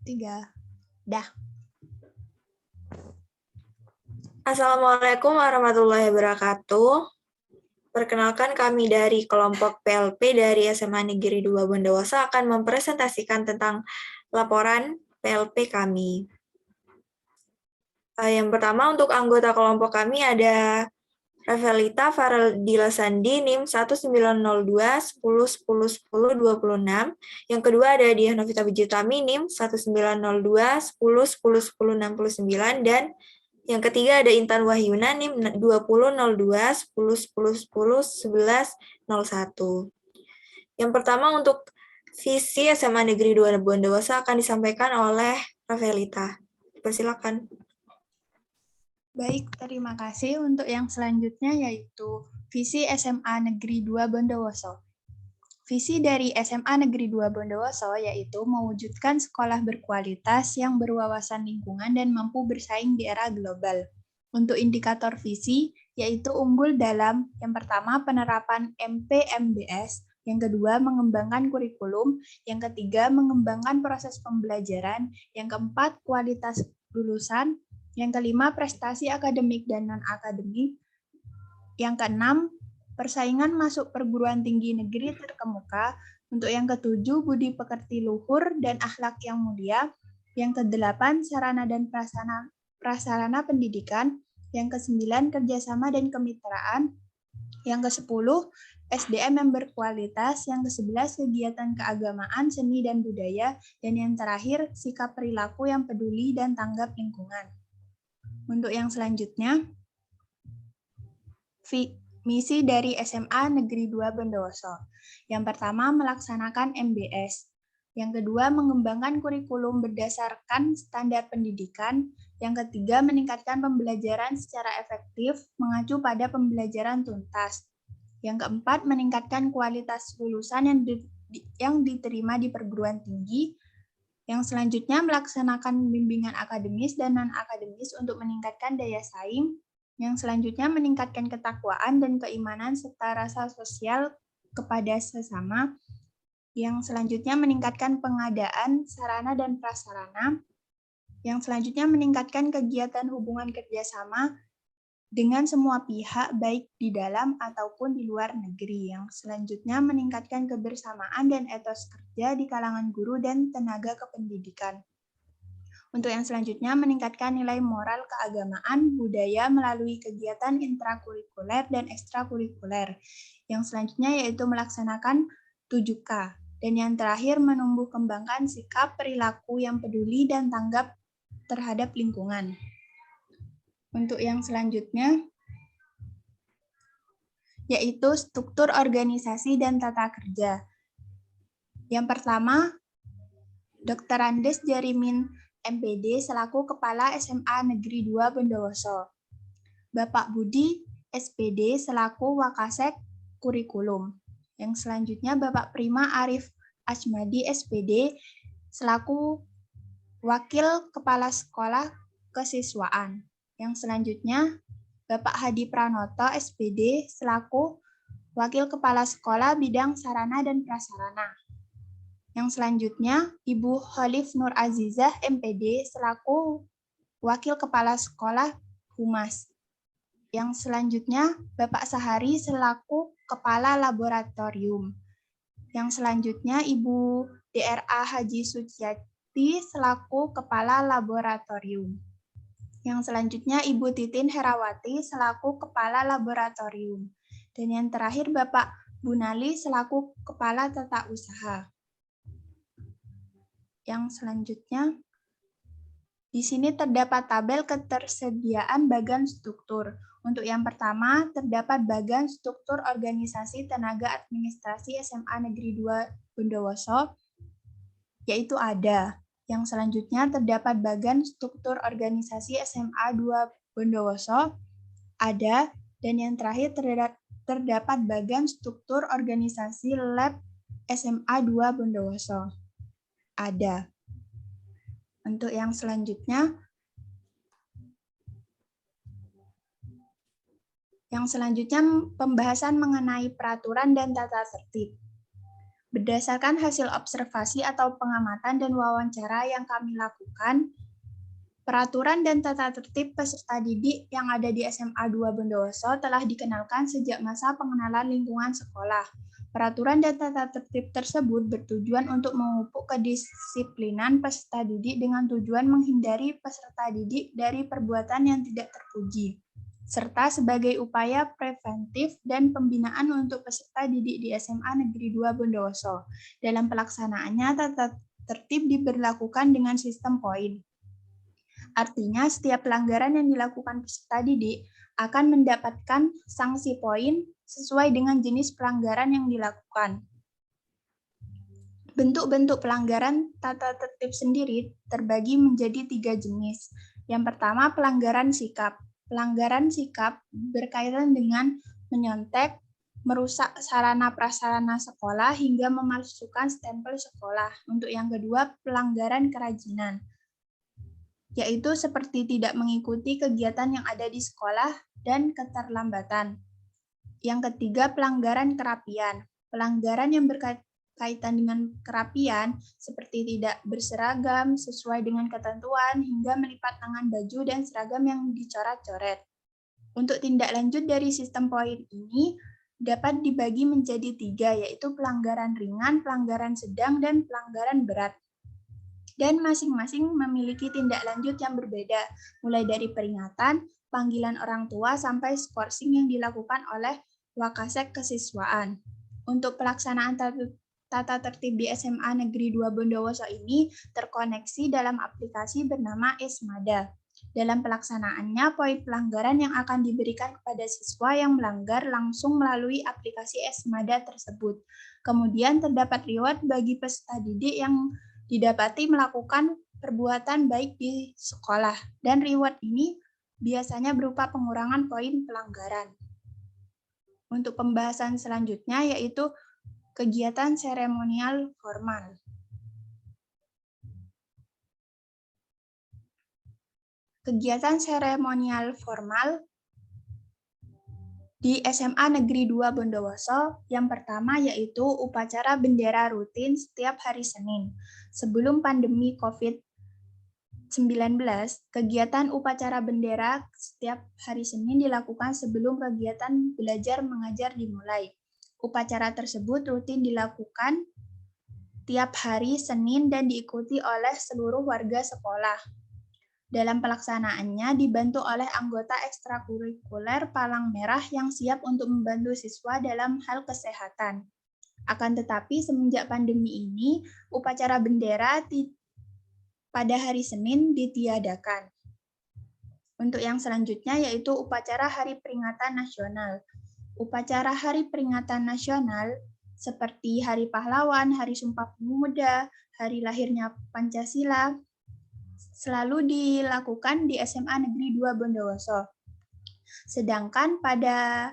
3. Dah. Assalamualaikum warahmatullahi wabarakatuh. Perkenalkan, kami dari kelompok PLP dari SMA Negeri 2 Bondowoso akan mempresentasikan tentang laporan PLP kami. Yang pertama, untuk anggota kelompok kami ada Ravelita Faraldila Sandi, NIM 1902 10 10 10 26. Yang kedua ada Diah Novita Bijutami, NIM 1902 10 10 10 69. Dan yang ketiga ada Intan Wahyuna, NIM 2002 10 10 10 11 01. Yang pertama, untuk visi SMA Negeri 2 Bondowoso akan disampaikan oleh Ravelita. Persilakan. Baik, terima kasih. Untuk yang selanjutnya yaitu visi SMA Negeri 2 Bondowoso. Visi dari SMA Negeri 2 Bondowoso yaitu mewujudkan sekolah berkualitas yang berwawasan lingkungan dan mampu bersaing di era global. Untuk indikator visi yaitu unggul dalam yang pertama penerapan MPMBS, yang kedua mengembangkan kurikulum, yang ketiga mengembangkan proses pembelajaran, yang keempat kualitas lulusan, yang kelima prestasi akademik dan non-akademik, yang keenam persaingan masuk perguruan tinggi negeri terkemuka, untuk yang ketujuh budi pekerti luhur dan akhlak yang mulia, yang kedelapan sarana dan prasarana pendidikan, yang kesembilan kerjasama dan kemitraan, yang kesepuluh SDM yang berkualitas, yang ke-11 kegiatan keagamaan, seni dan budaya, dan yang terakhir sikap perilaku yang peduli dan tanggap lingkungan. Untuk yang selanjutnya, misi dari SMA Negeri 2 Bondowoso. Yang pertama, melaksanakan MBS. Yang kedua, mengembangkan kurikulum berdasarkan standar pendidikan. Yang ketiga, meningkatkan pembelajaran secara efektif, mengacu pada pembelajaran tuntas. Yang keempat, meningkatkan kualitas lulusan yang diterima di perguruan tinggi. Yang selanjutnya, melaksanakan bimbingan akademis dan non-akademis untuk meningkatkan daya saing. Yang selanjutnya, meningkatkan ketakwaan dan keimanan serta rasa sosial kepada sesama. Yang selanjutnya, meningkatkan pengadaan sarana dan prasarana. Yang selanjutnya, meningkatkan kegiatan hubungan kerjasama dengan semua pihak, baik di dalam ataupun di luar negeri. Yang selanjutnya, meningkatkan kebersamaan dan etos kerja di kalangan guru dan tenaga kependidikan. Untuk yang selanjutnya, meningkatkan nilai moral keagamaan, budaya melalui kegiatan intrakurikuler dan ekstrakurikuler. Yang selanjutnya yaitu melaksanakan 7K. Dan yang terakhir, menumbuh kembangkan sikap perilaku yang peduli dan tanggap terhadap lingkungan. Untuk yang selanjutnya, yaitu struktur organisasi dan tata kerja. Yang pertama, Dr. Andes Jarimin MPD selaku Kepala SMA Negeri 2 Bondowoso. Bapak Budi SPD selaku Wakasek Kurikulum. Yang selanjutnya Bapak Prima Arif Asmadi SPD selaku Wakil Kepala Sekolah Kesiswaan. Yang selanjutnya Bapak Hadi Pranoto SPD selaku Wakil Kepala Sekolah Bidang Sarana dan Prasarana. Yang selanjutnya, Ibu Khalif Nur Azizah MPD selaku Wakil Kepala Sekolah Humas. Yang selanjutnya, Bapak Sahari selaku Kepala Laboratorium. Yang selanjutnya, Ibu DRA Haji Suciati selaku Kepala Laboratorium. Yang selanjutnya, Ibu Titin Herawati selaku Kepala Laboratorium. Dan yang terakhir, Bapak Bunali selaku Kepala Tata Usaha. Yang selanjutnya, di sini terdapat tabel ketersediaan bagan struktur. Untuk yang pertama, terdapat bagan struktur organisasi tenaga administrasi SMA Negeri 2 Bondowoso, yaitu ada. Yang selanjutnya, terdapat bagan struktur organisasi SMA 2 Bondowoso, ada. Dan yang terakhir, terdapat bagan struktur organisasi lab SMA 2 Bondowoso, ada. Untuk yang selanjutnya, pembahasan mengenai peraturan dan tata tertib. Berdasarkan hasil observasi atau pengamatan dan wawancara yang kami lakukan, peraturan dan tata tertib peserta didik yang ada di SMA 2 Bondowoso telah dikenalkan sejak masa pengenalan lingkungan sekolah. Peraturan dan tata tertib tersebut bertujuan untuk memupuk kedisiplinan peserta didik dengan tujuan menghindari peserta didik dari perbuatan yang tidak terpuji, serta sebagai upaya preventif dan pembinaan untuk peserta didik di SMA Negeri 2 Bondowoso. Dalam pelaksanaannya, tata tertib diberlakukan dengan sistem poin. Artinya, setiap pelanggaran yang dilakukan peserta didik akan mendapatkan sanksi poin sesuai dengan jenis pelanggaran yang dilakukan. Bentuk-bentuk pelanggaran tata tertib sendiri terbagi menjadi 3 jenis. Yang pertama, pelanggaran sikap. Pelanggaran sikap berkaitan dengan menyontek, merusak sarana prasarana sekolah, hingga memalsukan stempel sekolah. Untuk yang kedua, pelanggaran kerajinan, yaitu seperti tidak mengikuti kegiatan yang ada di sekolah dan keterlambatan. Yang ketiga, pelanggaran kerapian. Pelanggaran yang berkaitan dengan kerapian seperti tidak berseragam sesuai dengan ketentuan hingga melipat tangan baju dan seragam yang dicoret-coret. Untuk tindak lanjut dari sistem poin ini dapat dibagi menjadi 3, yaitu pelanggaran ringan, pelanggaran sedang, dan pelanggaran berat. Dan masing-masing memiliki tindak lanjut yang berbeda, mulai dari peringatan, panggilan orang tua, sampai skorsing yang dilakukan oleh Wakasek Kesiswaan. Untuk pelaksanaan tata tertib di SMA Negeri 2 Bondowoso ini terkoneksi dalam aplikasi bernama Esmada. Dalam pelaksanaannya, poin pelanggaran yang akan diberikan kepada siswa yang melanggar langsung melalui aplikasi Esmada tersebut. Kemudian terdapat reward bagi peserta didik yang didapati melakukan perbuatan baik di sekolah, dan reward ini biasanya berupa pengurangan poin pelanggaran. Untuk pembahasan selanjutnya yaitu kegiatan seremonial formal. Kegiatan seremonial formal di SMA Negeri 2 Bondowoso, yang pertama yaitu upacara bendera rutin setiap hari Senin. Sebelum pandemi COVID-19, kegiatan upacara bendera setiap hari Senin dilakukan sebelum kegiatan belajar mengajar dimulai. Upacara tersebut rutin dilakukan tiap hari Senin dan diikuti oleh seluruh warga sekolah. Dalam pelaksanaannya dibantu oleh anggota ekstrakurikuler Palang Merah yang siap untuk membantu siswa dalam hal kesehatan. Akan tetapi semenjak pandemi ini, upacara bendera pada hari Senin ditiadakan. Untuk yang selanjutnya yaitu upacara Hari Peringatan Nasional. Upacara Hari Peringatan Nasional seperti Hari Pahlawan, Hari Sumpah Pemuda, Hari lahirnya Pancasila, selalu dilakukan di SMA Negeri 2 Bondowoso. Sedangkan pada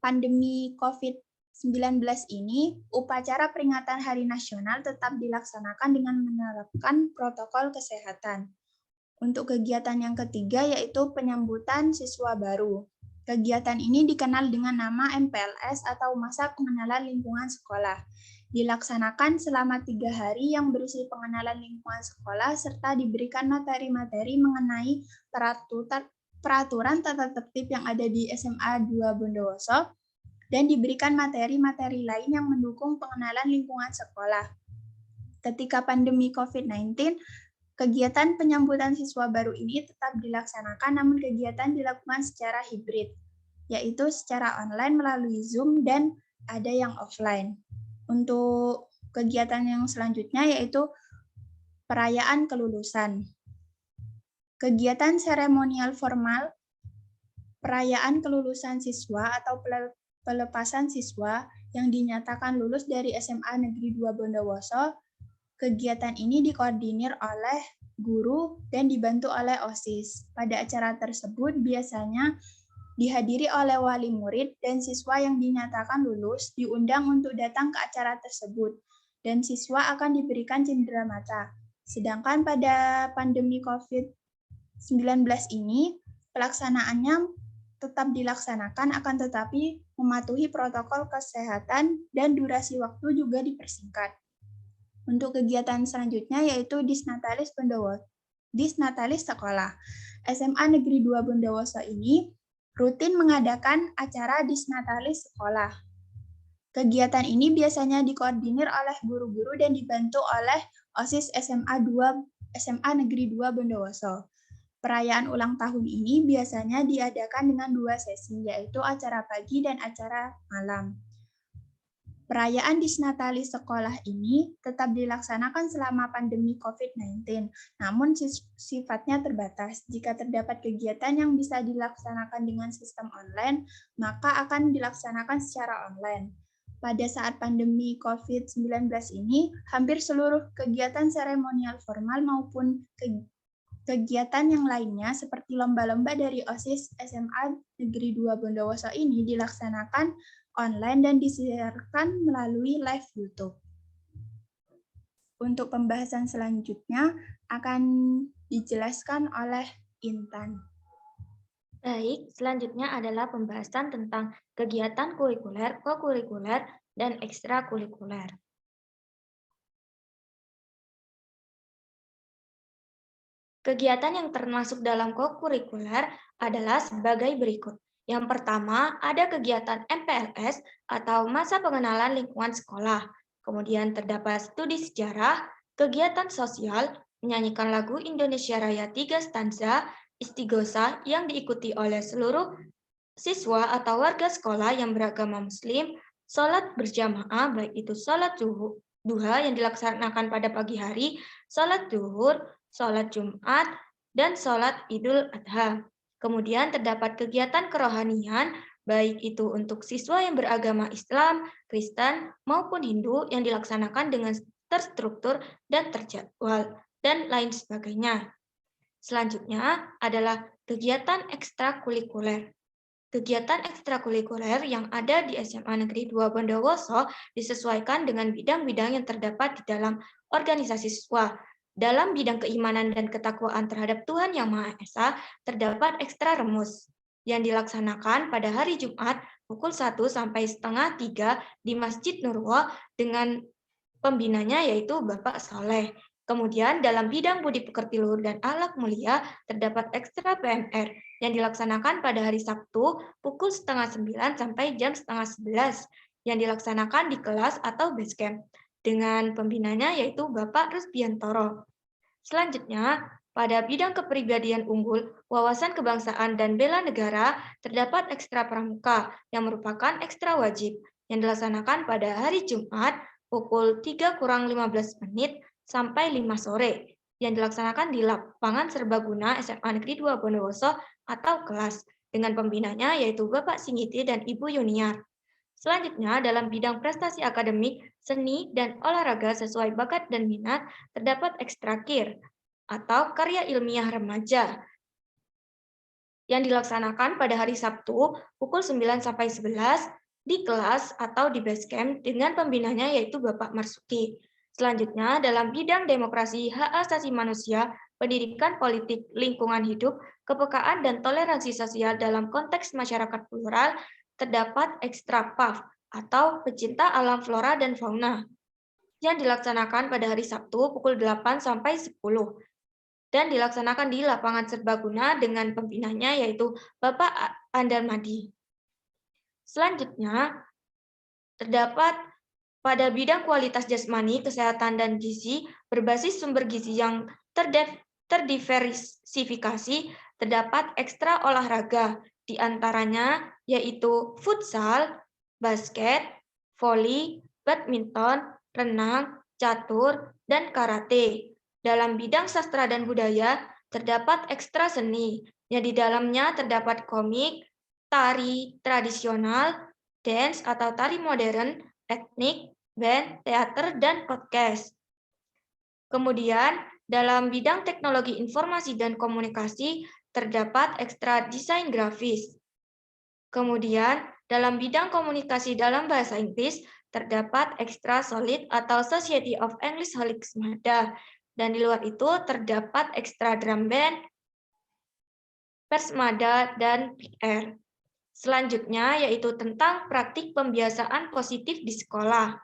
pandemi COVID-19 ini, upacara peringatan Hari Nasional tetap dilaksanakan dengan menerapkan protokol kesehatan. Untuk kegiatan yang ketiga yaitu penyambutan siswa baru. Kegiatan ini dikenal dengan nama MPLS atau Masa Pengenalan Lingkungan Sekolah. Dilaksanakan selama 3 hari yang berisi pengenalan lingkungan sekolah serta diberikan materi-materi mengenai peraturan tata tertib yang ada di SMA 2 Bondowoso dan diberikan materi-materi lain yang mendukung pengenalan lingkungan sekolah. Ketika pandemi COVID-19, kegiatan penyambutan siswa baru ini tetap dilaksanakan, namun kegiatan dilakukan secara hibrid, yaitu secara online melalui Zoom dan ada yang offline. Untuk kegiatan yang selanjutnya yaitu perayaan kelulusan. Kegiatan seremonial formal, perayaan kelulusan siswa atau pelepasan siswa yang dinyatakan lulus dari SMA Negeri 2 Bondowoso. Kegiatan ini dikoordinir oleh guru dan dibantu oleh OSIS. Pada acara tersebut biasanya dihadiri oleh wali murid dan siswa yang dinyatakan lulus diundang untuk datang ke acara tersebut dan siswa akan diberikan cindera mata. Sedangkan pada pandemi COVID-19 ini pelaksanaannya tetap dilaksanakan, akan tetapi mematuhi protokol kesehatan dan durasi waktu juga dipersingkat. Untuk kegiatan selanjutnya yaitu Disnatalis Sekolah. SMA Negeri 2 Bondowoso ini rutin mengadakan acara Disnatalis Sekolah. Kegiatan ini biasanya dikoordinir oleh guru-guru dan dibantu oleh OSIS SMA Negeri 2 Bondowoso. Perayaan ulang tahun ini biasanya diadakan dengan 2 sesi, yaitu acara pagi dan acara malam. Perayaan Disnatalis sekolah ini tetap dilaksanakan selama pandemi COVID-19, namun sifatnya terbatas. Jika terdapat kegiatan yang bisa dilaksanakan dengan sistem online, maka akan dilaksanakan secara online. Pada saat pandemi COVID-19 ini, hampir seluruh kegiatan seremonial formal maupun kegiatan yang lainnya seperti lomba-lomba dari OSIS SMA Negeri 2 Bondowoso ini dilaksanakan online dan disiarkan melalui live YouTube. Untuk pembahasan selanjutnya akan dijelaskan oleh Intan. Baik, selanjutnya adalah pembahasan tentang kegiatan kurikuler, kokurikuler, dan ekstrakurikuler. Kegiatan yang termasuk dalam kokurikuler adalah sebagai berikut. Yang pertama, ada kegiatan MPLS atau Masa Pengenalan Lingkungan Sekolah. Kemudian terdapat studi sejarah, kegiatan sosial, menyanyikan lagu Indonesia Raya 3 stanza, Istighosa yang diikuti oleh seluruh siswa atau warga sekolah yang beragama Muslim, sholat berjamaah, baik itu sholat duha yang dilaksanakan pada pagi hari, sholat zuhur, sholat Jumat, dan sholat Idul Adha. Kemudian terdapat kegiatan kerohanian, baik itu untuk siswa yang beragama Islam, Kristen, maupun Hindu yang dilaksanakan dengan terstruktur dan terjadwal, dan lain sebagainya. Selanjutnya adalah kegiatan ekstrakurikuler. Kegiatan ekstrakurikuler yang ada di SMA Negeri 2 Bondowoso disesuaikan dengan bidang-bidang yang terdapat di dalam organisasi siswa. Dalam bidang keimanan dan ketakwaan terhadap Tuhan Yang Maha Esa, terdapat ekstra remus yang dilaksanakan pada hari Jumat pukul 1 sampai setengah 3 di Masjid Nurwa dengan pembinanya yaitu Bapak Saleh. Kemudian dalam bidang budi pekerti luhur dan akhlak mulia terdapat ekstra PMR yang dilaksanakan pada hari Sabtu pukul setengah 9 sampai jam setengah 11 yang dilaksanakan di kelas atau base camp dengan pembinanya yaitu Bapak Rusbiantoro. Selanjutnya, pada bidang kepribadian unggul, wawasan kebangsaan dan bela negara terdapat ekstra pramuka yang merupakan ekstra wajib yang dilaksanakan pada hari Jumat pukul 3:15 sampai 5 sore yang dilaksanakan di lapangan serbaguna SMA Negeri 2 Bondowoso atau kelas dengan pembinanya yaitu Bapak Singgiti dan Ibu Yuniar. Selanjutnya, dalam bidang prestasi akademik, seni, dan olahraga sesuai bakat dan minat, terdapat ekstrakir atau karya ilmiah remaja yang dilaksanakan pada hari Sabtu pukul 9 sampai 11 di kelas atau di base camp dengan pembinanya yaitu Bapak Marsuki. Selanjutnya, dalam bidang demokrasi, hak asasi manusia, pendidikan politik, lingkungan hidup, kepekaan, dan toleransi sosial dalam konteks masyarakat plural, terdapat ekstra PAF atau pecinta alam flora dan fauna yang dilaksanakan pada hari Sabtu pukul 8 sampai 10 dan dilaksanakan di lapangan serbaguna dengan pembinanya yaitu Bapak Andarmadi. Selanjutnya, terdapat pada bidang kualitas jasmani, kesehatan, dan gizi berbasis sumber gizi yang terdiversifikasi, terdapat ekstra olahraga, di antaranya yaitu futsal, basket, voli, badminton, renang, catur, dan karate. Dalam bidang sastra dan budaya, terdapat ekstra seni, yang di dalamnya terdapat komik, tari tradisional, dance atau tari modern, teknik, band, teater, dan podcast. Kemudian, dalam bidang teknologi informasi dan komunikasi, terdapat ekstra desain grafis. Kemudian, dalam bidang komunikasi dalam bahasa Inggris, terdapat ekstra solid atau Society of English Holics Mada. Dan di luar itu, terdapat ekstra drum band, persmada, dan Big Air. Selanjutnya yaitu tentang praktik pembiasaan positif di sekolah.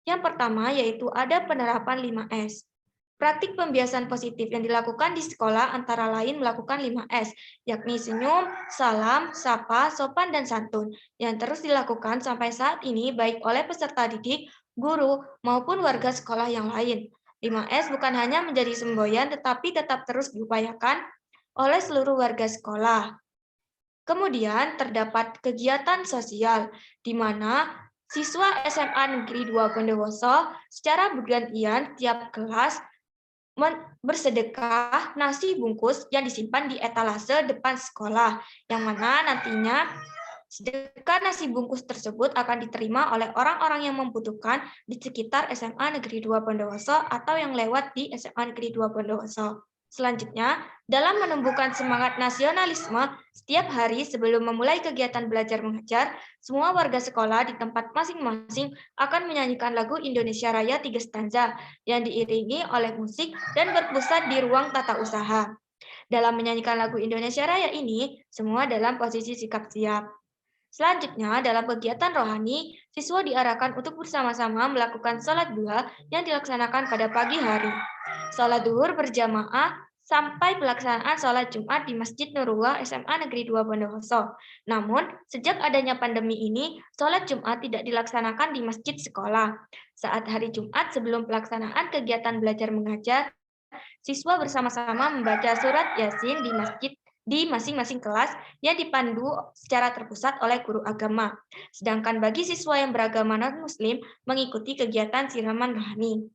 Yang pertama yaitu ada penerapan 5S. Praktik pembiasaan positif yang dilakukan di sekolah antara lain melakukan 5S, yakni senyum, salam, sapa, sopan, dan santun, yang terus dilakukan sampai saat ini baik oleh peserta didik, guru, maupun warga sekolah yang lain. 5S bukan hanya menjadi semboyan, tetapi tetap terus diupayakan oleh seluruh warga sekolah. Kemudian terdapat kegiatan sosial, di mana siswa SMA Negeri 2 Bondowoso secara bergantian tiap kelas bersedekah nasi bungkus yang disimpan di etalase depan sekolah, yang mana nantinya sedekah nasi bungkus tersebut akan diterima oleh orang-orang yang membutuhkan di sekitar SMA Negeri 2 Bondowoso atau yang lewat di SMA Negeri 2 Bondowoso. Selanjutnya, dalam menumbuhkan semangat nasionalisme, setiap hari sebelum memulai kegiatan belajar mengajar, semua warga sekolah di tempat masing-masing akan menyanyikan lagu Indonesia Raya 3 stanza yang diiringi oleh musik dan berpusat di ruang tata usaha. Dalam menyanyikan lagu Indonesia Raya ini, semua dalam posisi sikap siap. Selanjutnya, dalam kegiatan rohani, siswa diarahkan untuk bersama-sama melakukan sholat duha yang dilaksanakan pada pagi hari. Sholat duhur berjamaah sampai pelaksanaan sholat Jumat di Masjid Nurullah SMA Negeri 2 Bondowoso. Namun, sejak adanya pandemi ini, sholat Jumat tidak dilaksanakan di masjid sekolah. Saat hari Jumat sebelum pelaksanaan kegiatan belajar mengajar, siswa bersama-sama membaca surat Yasin di masing-masing kelas yang dipandu secara terpusat oleh guru agama. Sedangkan bagi siswa yang beragama non-muslim mengikuti kegiatan siraman rohani.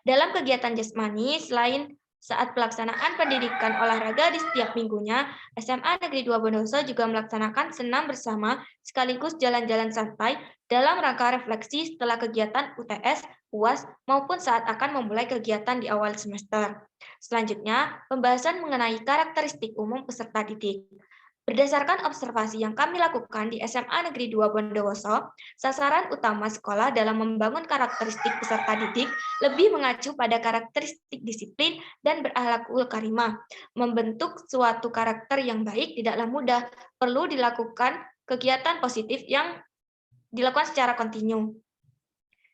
Dalam kegiatan jasmani, selain saat pelaksanaan pendidikan olahraga di setiap minggunya, SMA Negeri 2 Bondowoso juga melaksanakan senam bersama sekaligus jalan-jalan santai dalam rangka refleksi setelah kegiatan UTS, UAS, maupun saat akan memulai kegiatan di awal semester. Selanjutnya, pembahasan mengenai karakteristik umum peserta didik. Berdasarkan observasi yang kami lakukan di SMA Negeri 2 Bondowoso, sasaran utama sekolah dalam membangun karakteristik peserta didik lebih mengacu pada karakteristik disiplin dan berakhlakul karimah. Membentuk suatu karakter yang baik tidaklah mudah, perlu dilakukan kegiatan positif yang dilakukan secara kontinu.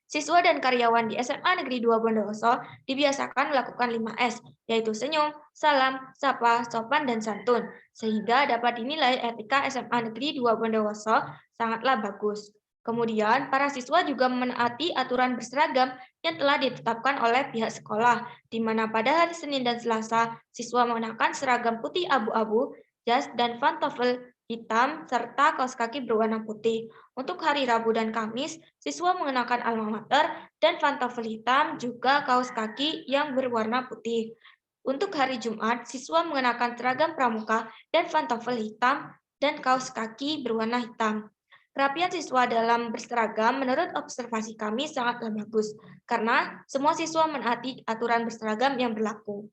Siswa dan karyawan di SMA Negeri 2 Bondowoso dibiasakan melakukan 5S, yaitu senyum, salam, sapa, sopan, dan santun, sehingga dapat dinilai etika SMA Negeri 2 Bondowoso sangatlah bagus. Kemudian, para siswa juga menaati aturan berseragam yang telah ditetapkan oleh pihak sekolah, di mana pada hari Senin dan Selasa, siswa mengenakan seragam putih abu-abu, jas, dan pantofel hitam, serta kaos kaki berwarna putih. Untuk hari Rabu dan Kamis, siswa mengenakan alma mater dan pantofel hitam, juga kaos kaki yang berwarna putih. Untuk hari Jumat, siswa mengenakan seragam pramuka dan pantofel hitam dan kaos kaki berwarna hitam. Kerapian siswa dalam berseragam menurut observasi kami sangatlah bagus, karena semua siswa menaati aturan berseragam yang berlaku.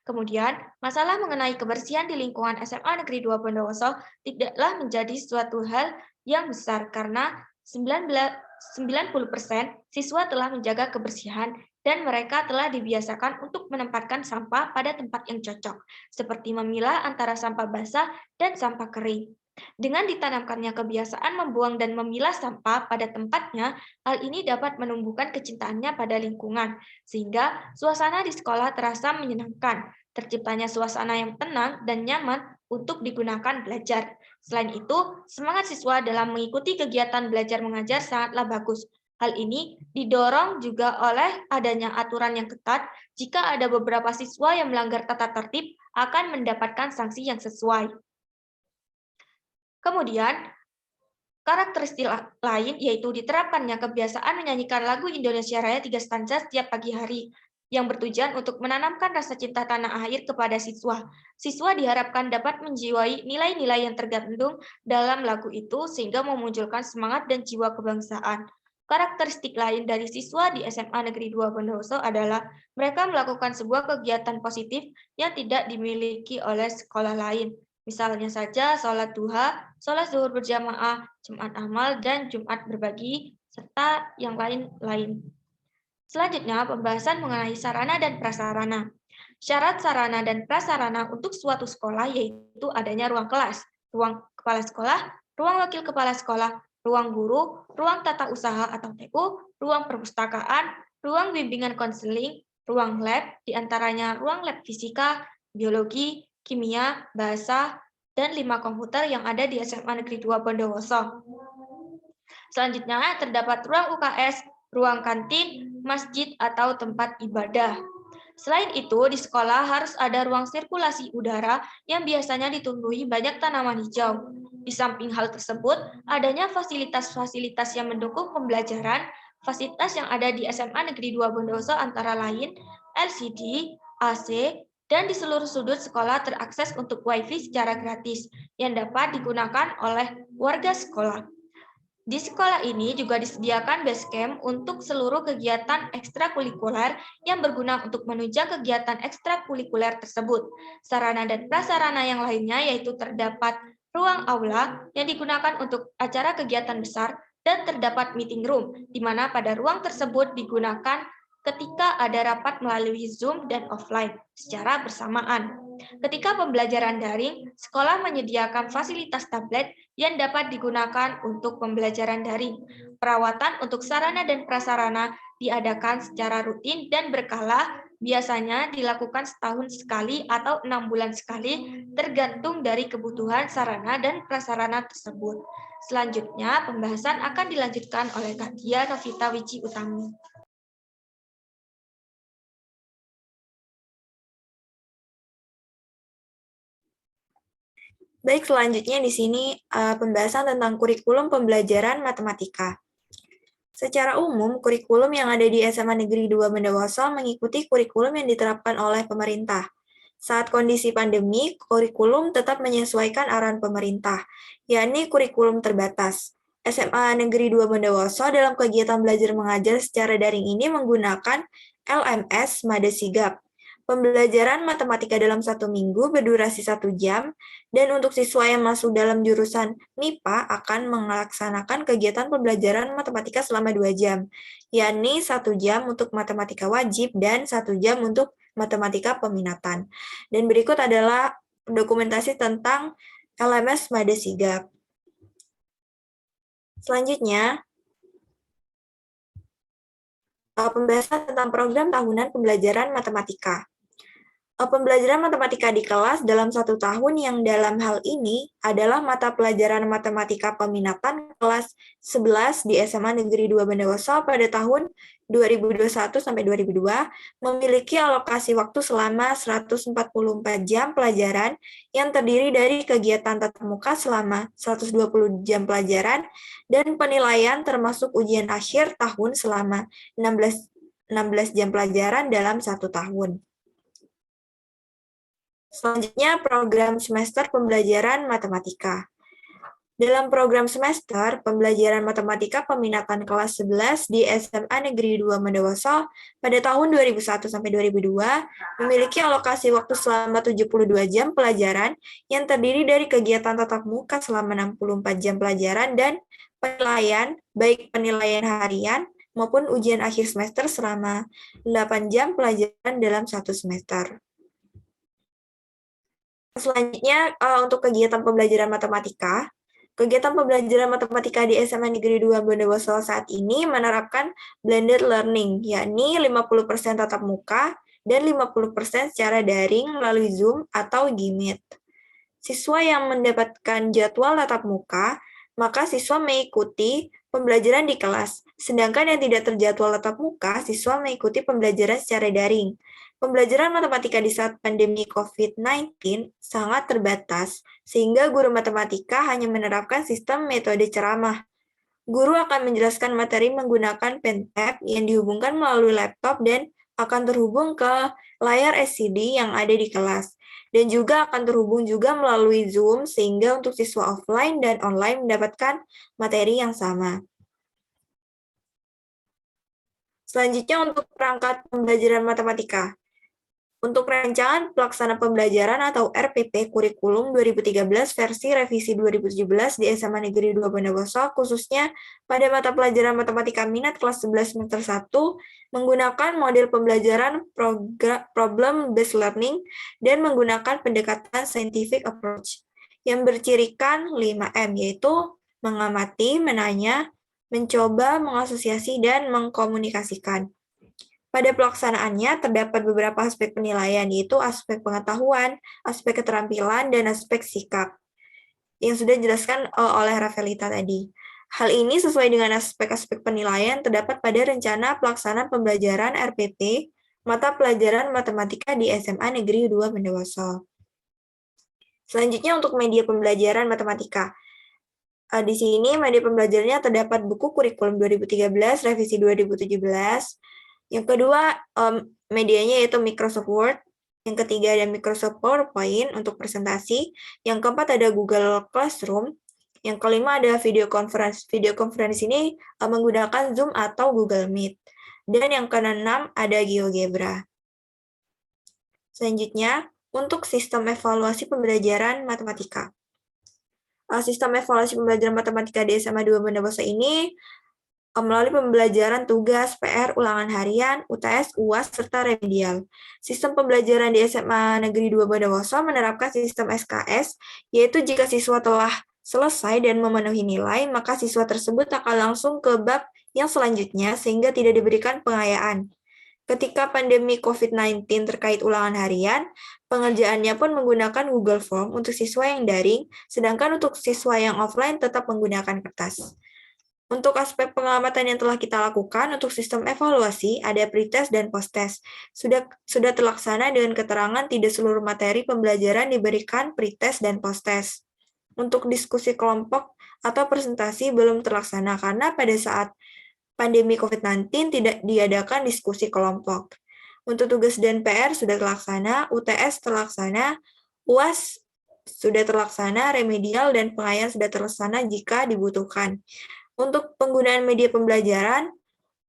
Kemudian, masalah mengenai kebersihan di lingkungan SMA Negeri 2 Bondowoso tidaklah menjadi suatu hal yang besar karena 90% siswa telah menjaga kebersihan dan mereka telah dibiasakan untuk menempatkan sampah pada tempat yang cocok, seperti memilah antara sampah basah dan sampah kering. Dengan ditanamkannya kebiasaan membuang dan memilah sampah pada tempatnya, hal ini dapat menumbuhkan kecintaannya pada lingkungan, sehingga suasana di sekolah terasa menyenangkan, terciptanya suasana yang tenang dan nyaman untuk digunakan belajar. Selain itu, semangat siswa dalam mengikuti kegiatan belajar mengajar sangatlah bagus. Hal ini didorong juga oleh adanya aturan yang ketat. Jika ada beberapa siswa yang melanggar tata tertib, akan mendapatkan sanksi yang sesuai. Kemudian, karakteristik lain yaitu diterapkannya kebiasaan menyanyikan lagu Indonesia Raya 3 stanza setiap pagi hari, yang bertujuan untuk menanamkan rasa cinta tanah air kepada siswa. Siswa diharapkan dapat menjiwai nilai-nilai yang tergandung dalam lagu itu sehingga memunculkan semangat dan jiwa kebangsaan. Karakteristik lain dari siswa di SMA Negeri 2 Bondowoso adalah mereka melakukan sebuah kegiatan positif yang tidak dimiliki oleh sekolah lain. Misalnya saja sholat duha, sholat zuhur berjamaah, Jumat amal, dan Jumat berbagi, serta yang lain-lain. Selanjutnya, pembahasan mengenai sarana dan prasarana. Syarat sarana dan prasarana untuk suatu sekolah yaitu adanya ruang kelas, ruang kepala sekolah, ruang wakil kepala sekolah, ruang guru, ruang tata usaha atau TU, ruang perpustakaan, ruang bimbingan konseling, ruang lab, diantaranya ruang lab fisika, biologi, kimia, bahasa, dan 5 komputer yang ada di SMA Negeri 2 Bondowoso. Selanjutnya terdapat ruang UKS, ruang kantin, masjid atau tempat ibadah. Selain itu, di sekolah harus ada ruang sirkulasi udara yang biasanya ditumbuhi banyak tanaman hijau. Di samping hal tersebut, adanya fasilitas-fasilitas yang mendukung pembelajaran, fasilitas yang ada di SMA Negeri 2 Bondowoso antara lain LCD, AC, dan di seluruh sudut sekolah terakses untuk WiFi secara gratis yang dapat digunakan oleh warga sekolah. Di sekolah ini juga disediakan base camp untuk seluruh kegiatan ekstrakurikuler yang berguna untuk menunjang kegiatan ekstrakurikuler tersebut. Sarana dan prasarana yang lainnya yaitu terdapat ruang aula yang digunakan untuk acara kegiatan besar dan terdapat meeting room, di mana pada ruang tersebut digunakan ketika ada rapat melalui Zoom dan offline secara bersamaan. Ketika pembelajaran daring, sekolah menyediakan fasilitas tablet yang dapat digunakan untuk pembelajaran daring. Perawatan untuk sarana dan prasarana diadakan secara rutin dan berkala, biasanya dilakukan setahun sekali atau 6 bulan sekali, tergantung dari kebutuhan sarana dan prasarana tersebut. Selanjutnya, pembahasan akan dilanjutkan oleh Kak Dia Novita Wiji Utami. Baik, selanjutnya di sini pembahasan tentang kurikulum pembelajaran matematika. Secara umum, kurikulum yang ada di SMA Negeri 2 Bondowoso mengikuti kurikulum yang diterapkan oleh pemerintah. Saat kondisi pandemi, kurikulum tetap menyesuaikan arahan pemerintah, yakni kurikulum terbatas. SMA Negeri 2 Bondowoso dalam kegiatan belajar mengajar secara daring ini menggunakan LMS Made Sigap. Pembelajaran matematika dalam 1 minggu berdurasi 1 jam, dan untuk siswa yang masuk dalam jurusan MIPA akan melaksanakan kegiatan pembelajaran matematika selama 2 jam, yakni 1 jam untuk matematika wajib dan 1 jam untuk matematika peminatan. Dan berikut adalah dokumentasi tentang LMS Made Sigap. Selanjutnya, pembahasan tentang program tahunan pembelajaran matematika. Pembelajaran matematika di kelas dalam 1 tahun yang dalam hal ini adalah mata pelajaran matematika peminatan kelas 11 di SMA Negeri 2 Bondowoso pada tahun 2021-2002 memiliki alokasi waktu selama 144 jam pelajaran yang terdiri dari kegiatan tatap muka selama 120 jam pelajaran dan penilaian termasuk ujian akhir tahun selama 16 jam pelajaran dalam 1 tahun. Selanjutnya, program semester pembelajaran matematika. Dalam program semester pembelajaran matematika peminatan kelas 11 di SMA Negeri 2 Bondowoso pada tahun 2001-2002 memiliki alokasi waktu selama 72 jam pelajaran yang terdiri dari kegiatan tatap muka selama 64 jam pelajaran dan penilaian, baik penilaian harian maupun ujian akhir semester selama 8 jam pelajaran dalam 1 semester. Selanjutnya, untuk kegiatan pembelajaran matematika. Kegiatan pembelajaran matematika di SMA Negeri 2 Bondowoso saat ini menerapkan blended learning, yakni 50% tatap muka dan 50% secara daring melalui Zoom atau Gmeet. Siswa yang mendapatkan jadwal tatap muka, maka siswa mengikuti pembelajaran di kelas. Sedangkan yang tidak terjadwal tatap muka, siswa mengikuti pembelajaran secara daring. Pembelajaran matematika di saat pandemi COVID-19 sangat terbatas, sehingga guru matematika hanya menerapkan sistem metode ceramah. Guru akan menjelaskan materi menggunakan pen tab yang dihubungkan melalui laptop dan akan terhubung ke layar LCD yang ada di kelas. Dan juga akan terhubung juga melalui Zoom, sehingga untuk siswa offline dan online mendapatkan materi yang sama. Selanjutnya untuk perangkat pembelajaran matematika. Untuk Rancangan Pelaksana Pembelajaran atau RPP Kurikulum 2013 versi revisi 2017 di SMA Negeri 2 Bondowoso, khususnya pada mata pelajaran matematika minat kelas 11 semester 1, menggunakan model pembelajaran problem-based learning dan menggunakan pendekatan scientific approach. yang bercirikan 5M, yaitu mengamati, menanya, mencoba, mengasosiasi, dan mengkomunikasikan. Pada pelaksanaannya terdapat beberapa aspek penilaian, yaitu aspek pengetahuan, aspek keterampilan, dan aspek sikap, yang sudah dijelaskan oleh Rafelita tadi. Hal ini sesuai dengan aspek-aspek penilaian terdapat pada rencana pelaksanaan pembelajaran RPP mata pelajaran matematika di SMA Negeri 2 Bondowoso. Selanjutnya untuk media pembelajaran matematika. Di sini media pembelajarannya terdapat buku kurikulum 2013, revisi 2017. Yang kedua, medianya yaitu Microsoft Word. Yang ketiga ada Microsoft PowerPoint untuk presentasi. Yang keempat ada Google Classroom. Yang kelima ada video conference. Video conference ini menggunakan Zoom atau Google Meet. Dan yang keenam ada GeoGebra. Selanjutnya, untuk sistem evaluasi pembelajaran matematika. Sistem evaluasi pembelajaran matematika di SMA 2 Bondowoso ini melalui pembelajaran tugas, PR, ulangan harian, UTS, UAS, serta remedial. Sistem pembelajaran di SMA Negeri 2 Bondowoso menerapkan sistem SKS, yaitu jika siswa telah selesai dan memenuhi nilai, maka siswa tersebut akan langsung ke bab yang selanjutnya sehingga tidak diberikan pengayaan. Ketika pandemi COVID-19 terkait ulangan harian, pengerjaannya pun menggunakan Google Form untuk siswa yang daring, sedangkan untuk siswa yang offline tetap menggunakan kertas. Untuk aspek pengamatan yang telah kita lakukan untuk sistem evaluasi, ada pretest dan posttest. Sudah terlaksana dengan keterangan tidak seluruh materi pembelajaran diberikan pretest dan posttest. Untuk diskusi kelompok atau presentasi belum terlaksana karena pada saat pandemi COVID-19 tidak diadakan diskusi kelompok. Untuk tugas dan PR sudah terlaksana, UTS terlaksana, UAS sudah terlaksana, remedial dan pengayaan sudah terlaksana jika dibutuhkan. Untuk penggunaan media pembelajaran,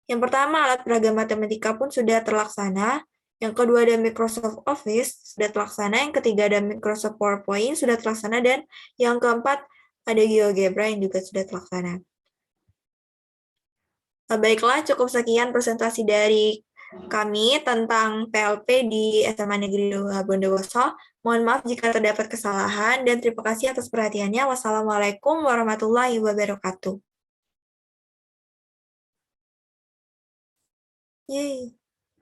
yang pertama alat peraga matematika pun sudah terlaksana, yang kedua ada Microsoft Office sudah terlaksana, yang ketiga ada Microsoft PowerPoint sudah terlaksana, dan yang keempat ada GeoGebra yang juga sudah terlaksana. Baiklah, cukup sekian presentasi dari kami tentang PLP di SMA Negeri 2 Bondowoso. Mohon maaf jika terdapat kesalahan dan terima kasih atas perhatiannya. Wassalamualaikum warahmatullahi wabarakatuh. Yeay.